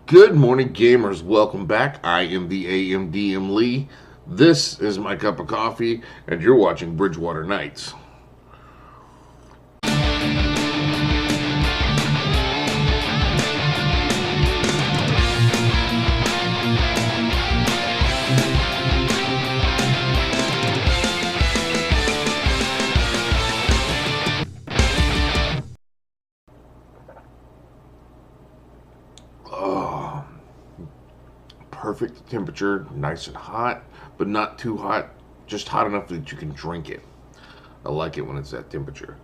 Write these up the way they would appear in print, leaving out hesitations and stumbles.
Good morning, gamers. Welcome back. I am the AMDM Lee. This is my cup of coffee, and you're watching BridgeWater Nights. Oh, perfect temperature, nice and hot, but not too hot, just hot enough that you can drink it. I like it when it's that temperature.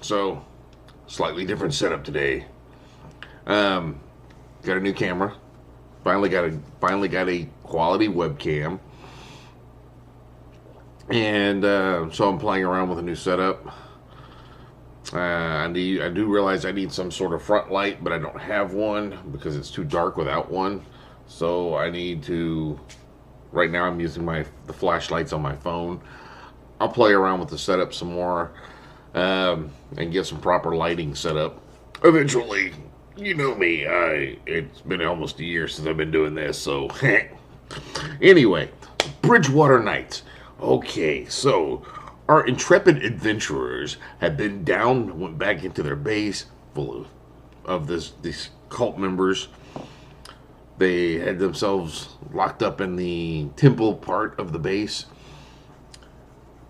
So, slightly different setup today. Um, got a new camera. Finally got a quality webcam, and so I'm playing around with a new setup. I do realize I need some sort of front light, but I don't have one because it's too dark without one. So I need to. Right now, I'm using the flashlights on my phone. I'll play around with the setup some more, and get some proper lighting set up. Eventually, you know me. It's been almost a year since I've been doing this, so anyway, BridgeWater Nights. Okay, so our intrepid adventurers had went back into their base full of these cult members. They had themselves locked up in the temple part of the base.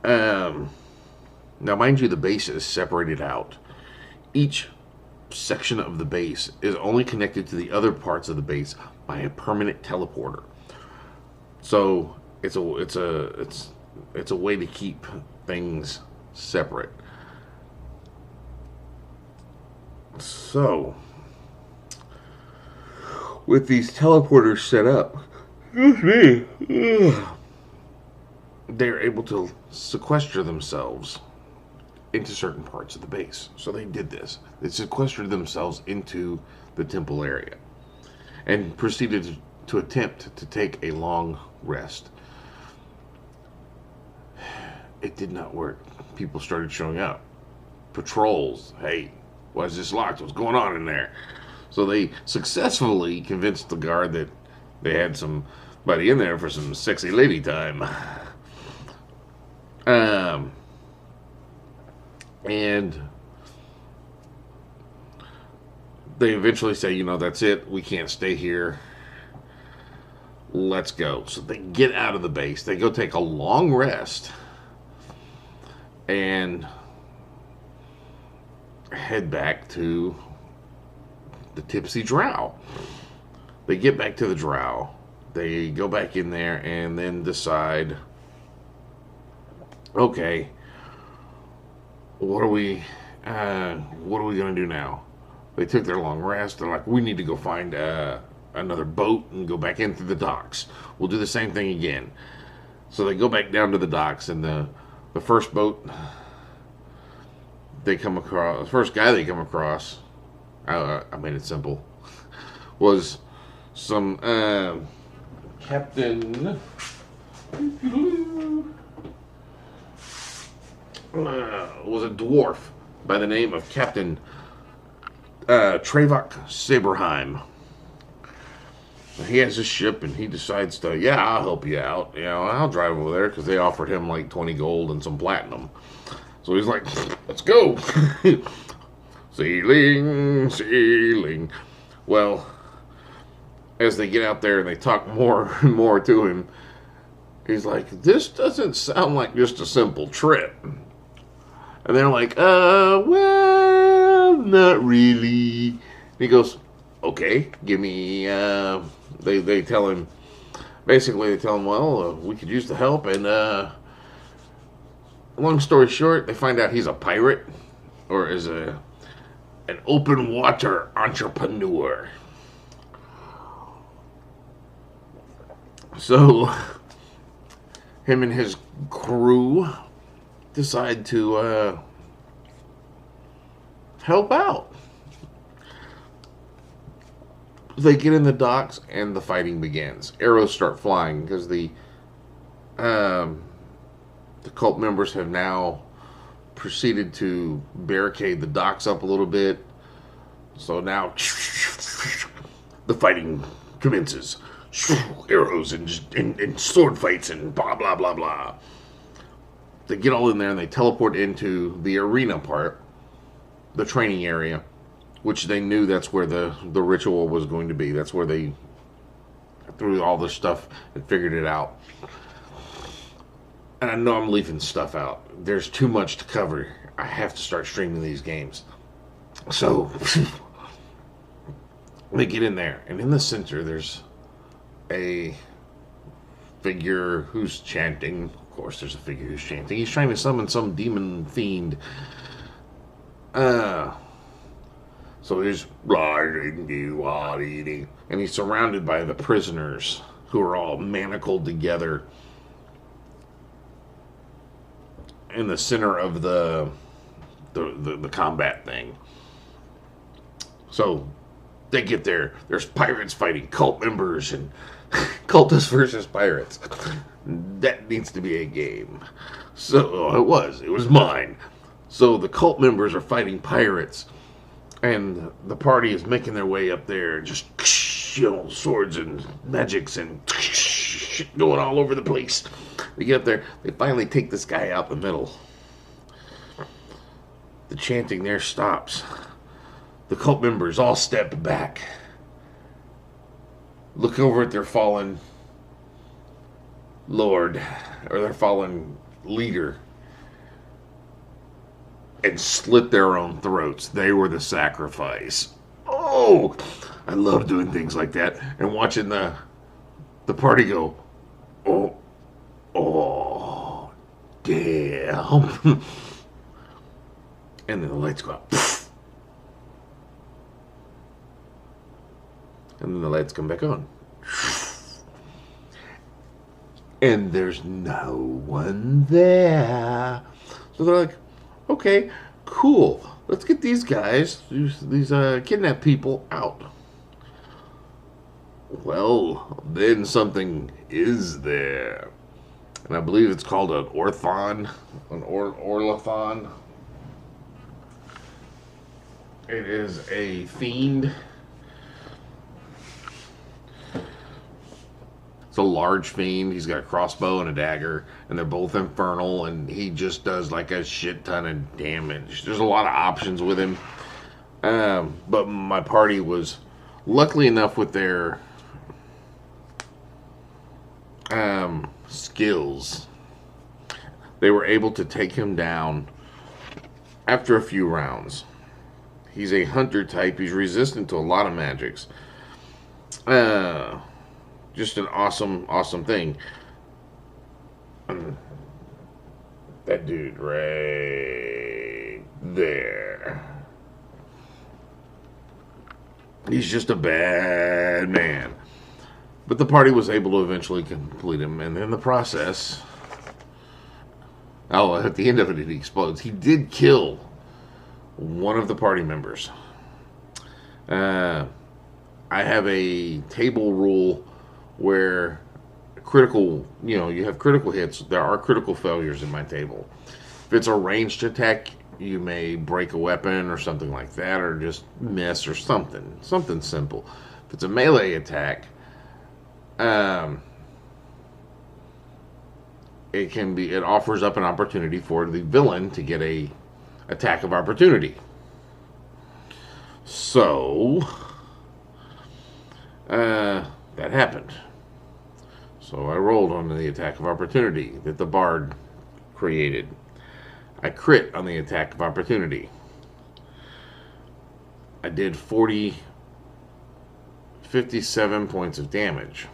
Now, mind you, the base is separated out. Each section of the base is only connected to the other parts of the base by a permanent teleporter. So it's a way to keep things separate. So with these teleporters set up, excuse me, they're able to sequester themselves into certain parts of the base. So they did this. They sequestered themselves into the temple area and proceeded to attempt to take a long rest. It did not work. People started showing up. Patrols. Hey, why is this locked? What's going on in there? So they successfully convinced the guard that they had somebody in there for some sexy lady time. And they eventually say, that's it. We can't stay here. Let's go. So they get out of the base. They go take a long rest and head back to the Tipsy Drow. They get back to the Drow. They go back in there and then decide, okay, what are we going to do now? They took their long rest. They're like, we need to go find another boat and go back into the docks. We'll do the same thing again. So they go back down to the docks, and the first boat they come across, the first guy they come across, I made it simple, was some Captain was a dwarf by the name of Captain Trevok Saberheim. He has a ship, and he decides to, I'll help you out. I'll drive over there, because they offered him like 20 gold and some platinum. So he's like, let's go. Sailing, sailing. Well, as they get out there and they talk more and more to him, he's like, this doesn't sound like just a simple trip. And they're like, well, not really. And he goes, okay, give me, they tell him, well, we could use the help. And long story short, they find out he's a pirate, or is an open water entrepreneur. So him and his crew decide to help out. They get in the docks and the fighting begins. Arrows start flying because the cult members have now proceeded to barricade the docks up a little bit. So now the fighting commences. Arrows and sword fights and blah, blah, blah, blah. They get all in there and they teleport into the arena part, the training area, which they knew that's where the ritual was going to be. That's where they threw all this stuff and figured it out. And I know I'm leaving stuff out. There's too much to cover. I have to start streaming these games. So they get in there, and in the center there's a figure who's chanting. Of course, there's a figure who's chanting. He's trying to summon some demon fiend. So he's and he's surrounded by the prisoners who are all manacled together in the center of the combat thing. So they get there. There's pirates fighting cult members and cultists versus pirates. That needs to be a game. So it was mine. So the cult members are fighting pirates, and the party is making their way up there, just swords and magics and shit going all over the place. They get up there. They finally take this guy out the middle. The chanting there stops. The cult members all step back. Look over at their fallen lord, or their fallen leader, and slit their own throats. They were the sacrifice. Oh, I love doing things like that. And watching the party go, oh, damn. And then the lights go out. And then the lights come back on. And there's no one there. So they're like, okay, cool. Let's get these guys, these kidnapped people out. Well, then something is there. And I believe it's called an orthon, orlathon. It is a fiend. It's a large fiend. He's got a crossbow and a dagger, and they're both infernal, and he just does like a shit ton of damage. There's a lot of options with him. But my party was luckily enough with their skills. They were able to take him down after a few rounds. He's a hunter type. He's resistant to a lot of magics. Just an awesome thing. That dude right there. He's just a bad man. But the party was able to eventually complete him, and in the process, at the end of it, he explodes. He did kill one of the party members. I have a table rule where you have critical hits. There are critical failures in my table. If it's a ranged attack, you may break a weapon or something like that, or just miss or something simple. If it's a melee attack, it offers up an opportunity for the villain to get a attack of opportunity. So that happened. So I rolled on the attack of opportunity that the bard created. I crit on the attack of opportunity. I did 57 points of damage.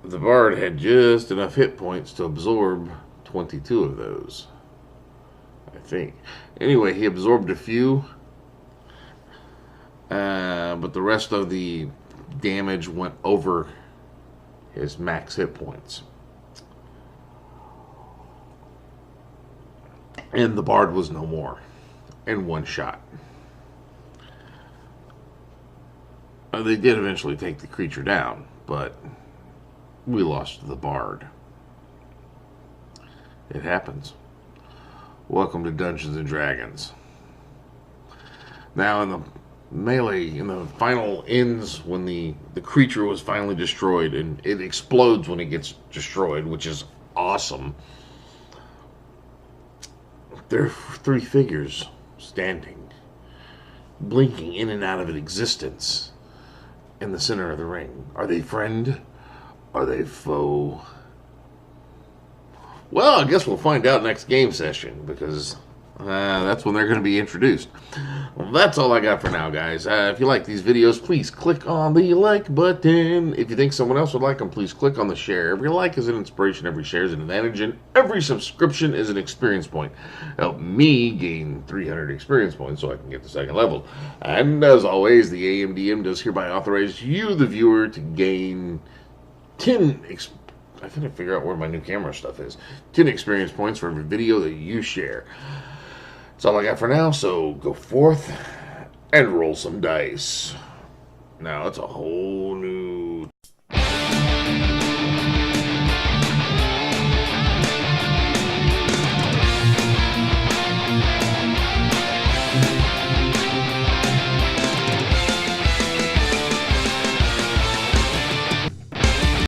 The bard had just enough hit points to absorb 22 of those, I think. Anyway, he absorbed a few, but the rest of the damage went over his max hit points. And the bard was no more in one shot. They did eventually take the creature down, but we lost the bard. It happens. Welcome to Dungeons and Dragons. Now, in the melee, in the final ends, when the creature was finally destroyed, and it explodes when it gets destroyed, which is awesome. There are three figures standing, blinking in and out of existence in the center of the ring. Are they friend? Are they foe? Well, I guess we'll find out next game session, because that's when they're going to be introduced. Well, that's all I got for now, guys. If you like these videos, please click on the like button. If you think someone else would like them, please click on the share. Every like is an inspiration, every share is an advantage, and every subscription is an experience point. Help me gain 300 experience points so I can get the second level. And as always, the AMDM does hereby authorize you, the viewer, to gain 10 I couldn't figure out where my new camera stuff is. 10 experience points for every video that you share. That's all I got for now, so go forth and roll some dice. Now it's a whole new